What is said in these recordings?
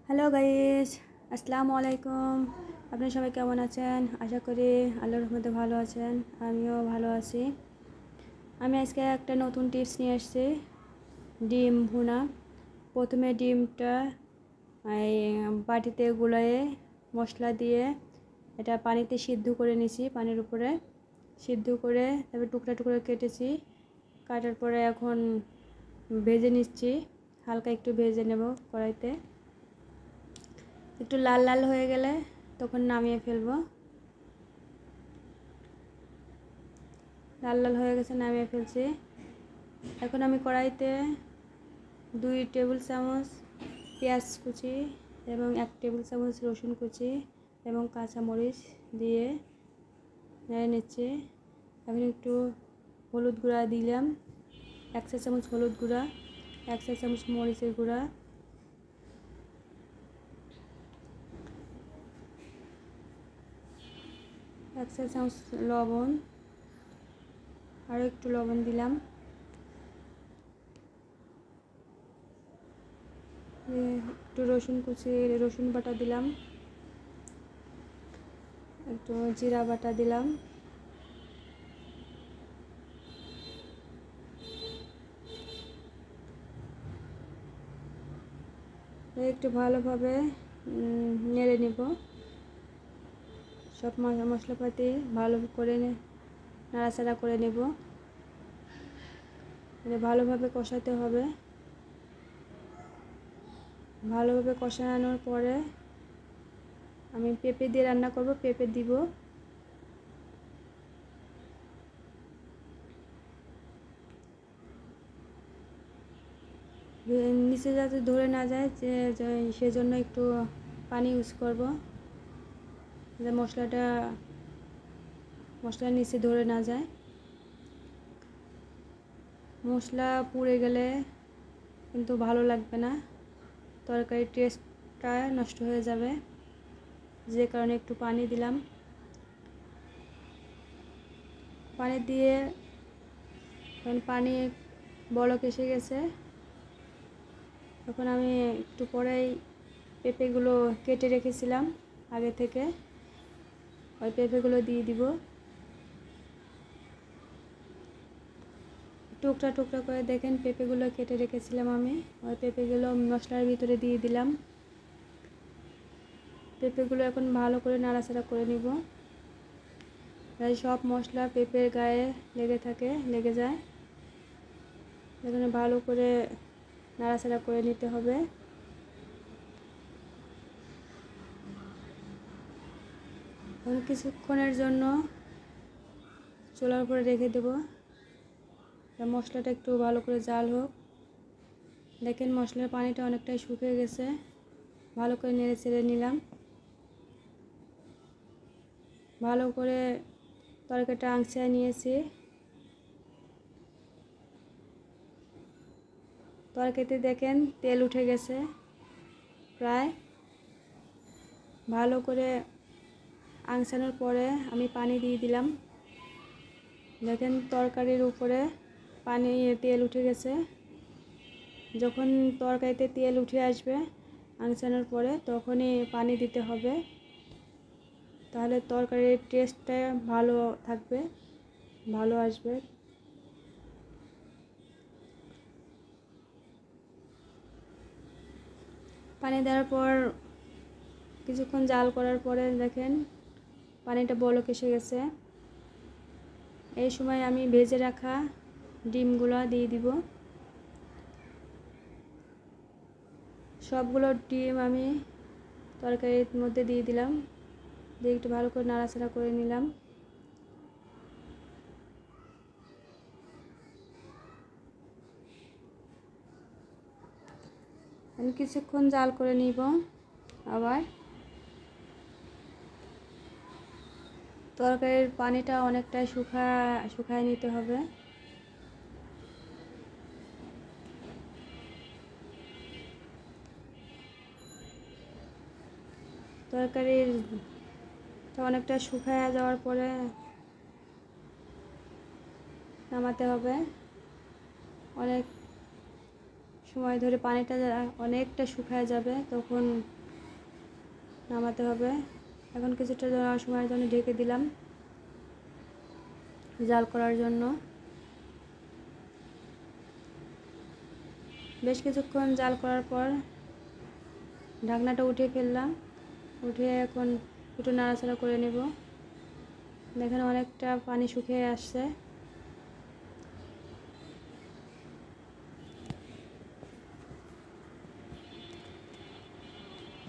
Hello guys, আসসালামু আলাইকুম। আপনারা সবাই কেমন আছেন? আশা করি আল্লাহর রহমতে ভালো আছেন। আমিও ভালো আছি। আমি আজকে একটা নতুন টিপস নিয়ে এসেছি, ডিম ভুনা। প্রথমে ডিমটা এই বাটিতে গুলায়ে মশলা দিয়ে এটা পানিতে সিদ্ধ করে নিয়েছি, পানির উপরে সিদ্ধ করে তারপরে টুকরা টুকরা কেটেছি। কাটার পরে এখন ভেজে নিচ্ছি, হালকা একটু ভেজে নেব কড়াইতে। একটু লাল লাল হয়ে গেলে তখন নামিয়ে ফেলবো। লাল লাল হয়ে গেছে, নামিয়ে ফেলছি। এখন আমি কড়াইতে 2 টেবিল চামচ পেঁয়াজ কুচি এবং 1 টেবিল চামচ রসুন কুচি এবং কাঁচামরিচ দিয়ে নেড়ে নিচ্ছি। এখন একটু হলুদ গুঁড়া দিলাম, 1 চা চামচ হলুদ গুঁড়া, 1 চা চামচ মরিচের গুঁড়া, 1 চা চামচ লবণ, আরও একটু লবণ দিলাম। একটু রসুন কুচি, রসুন বাটা দিলাম, একটু জিরা বাটা দিলাম, একটু ভালোভাবে নেড়ে নেব। সব মশলাপাতি ভালো করে নাড়াচাড়া করে নেব। ভালোভাবে কষাতে হবে। ভালোভাবে কষানোর পরে আমি পেঁপে দিয়ে রান্না করব, পেঁপে দিব। নিচে যাতে ধরে না যায় সেজন্য একটু পানি ইউজ করব, যে মশলার নিচে ধরে না যায়। মশলা পুড়ে গেলে কিন্তু ভালো লাগবে না, তরকারির টেস্টটা নষ্ট হয়ে যাবে। যে কারণে একটু পানি দিলাম। পানি দিয়ে পানি বলক এসে গেছে। তখন আমি একটু পরেই পেঁপেগুলো কেটে রেখেছিলাম আগে থেকে, ওই পেঁপেগুলো দিয়ে দিব। টুকরা টুকরা করে দেখেন পেঁপেগুলো কেটে রেখেছিলাম আমি, ওই পেঁপেগুলো মশলার ভিতরে দিয়ে দিলাম। পেঁপেগুলো এখন ভালো করে নাড়াচাড়া করে নিব, সব মশলা পেঁপের গায়ে লেগে যায়। এখানে ভালো করে নাড়াচাড়া করে নিতে হবে। এখন কিছুক্ষণের জন্য চুলার উপরে রেখে দেব, মশলাটা একটু ভালো করে জাল হোক। দেখেন মশলার পানিটা অনেকটাই শুকিয়ে গেছে। ভালো করে নেড়ে চেড়ে নিলাম। ভালো করে তরকারিটা আঁচড়ে নিয়েছি। তরকারিতে দেখেন তেল উঠে গেছে প্রায়। ভালো করে আঁচানোর পরে আমি পানি দিয়ে দিলাম। দেখেন তরকারির উপরে তেল উঠে গেছে। যখন তরকারিতে তেল উঠে আসবে আঁচানোর পরে, তখনই পানি দিতে হবে, তাহলে তরকারির টেস্টটা ভালো থাকবে, ভালো আসবে। পানি দেওয়ার পর কিছুক্ষণ জাল করার পরে দেখেন পানিটা বলক এসে গেছে। এই সময় আমি ভেজে রাখা ডিমগুলো দিয়ে দিব। সবগুলো ডিম আমি তরকারির মধ্যে দিয়ে দিলাম, দিয়ে একটু ভালো করে নাড়াচাড়া করে নিলাম। আমি কিছুক্ষণ জাল করে নিব। আবার তরকারির পানিটা অনেকটাই শুকায় নিতে হবে। তরকারির অনেকটা শুকায় যাওয়ার পরে নামাতে হবে। অনেক সময় ধরে পানিটা অনেকটা শুকায় যাবে, তখন নামাতে হবে। এখন কিছুটা সময়ের জন্য ঢেকে দিলাম জাল করার জন্য। বেশ কিছুক্ষণ জাল করার পর ঢাকনাটা উঠিয়ে ফেললাম। উঠিয়ে এখন একটু নাড়াচাড়া করে নেব। দেখেন অনেকটা পানি শুকিয়ে আসছে।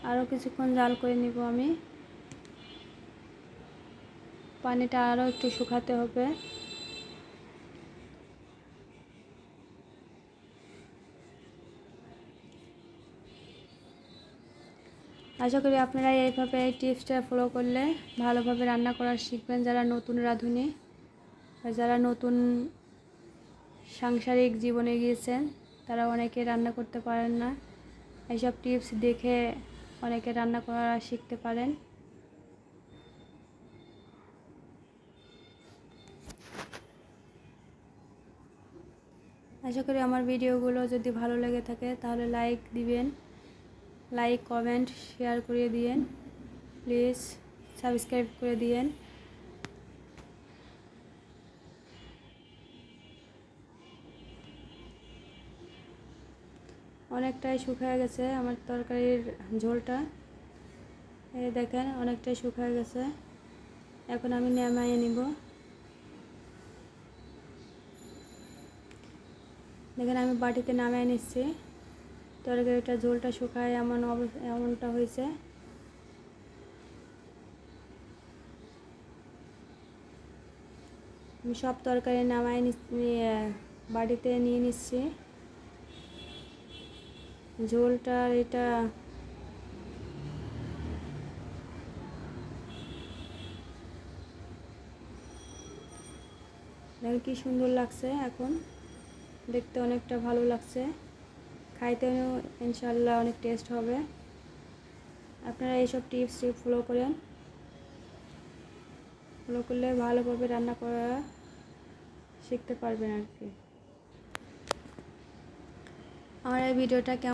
আরও কিছুক্ষণ জাল করে নিব আমি। পানিটা আরও একটু শুকাতে হবে। আশা করি আপনারা এইভাবে এই টিপসটা ফলো করলে ভালোভাবে রান্না করা শিখবেন। যারা নতুন রাঁধুনি, যারা নতুন সাংসারিক জীবনে গিয়েছেন, তারা অনেকে রান্না করতে পারেন না। এইসব টিপস দেখে অনেকে রান্না করা শিখতে পারেন। আশা করি আমার ভিডিওগুলো যদি ভালো লেগে থাকে তাহলে লাইক দিবেন, লাইক কমেন্ট শেয়ার করে দিয়েন, প্লিজ সাবস্ক্রাইব করে দিয়েন। অনেকটাই শুকিয়ে গেছে আমার তরকারির ঝোলটা। এই দেখেন অনেকটাই শুকিয়ে গেছে। এখন আমি নামিয়ে নিব। দেখেন আমি বাটিতে নামিয়ে নিচ্ছি। তরকারিটা ঝোলটা শুকায় এমনটা হয়েছে। আমি সব তরকারি নামাই নিয়ে বাটিতে নিয়ে নিচ্ছি। ঝোলটা এটা দেখেন কি সুন্দর লাগছে। এখন দেখতে অনেকটা ভালো লাগছে, খাইতেও ইনশাল্লাহ অনেক টেস্ট হবে। আপনারা এইসব টিপস ফলো করেন। ফলো করলে ভালোভাবে রান্না করা শিখতে পারবেন আর কি। আমার এই ভিডিওটা কেমন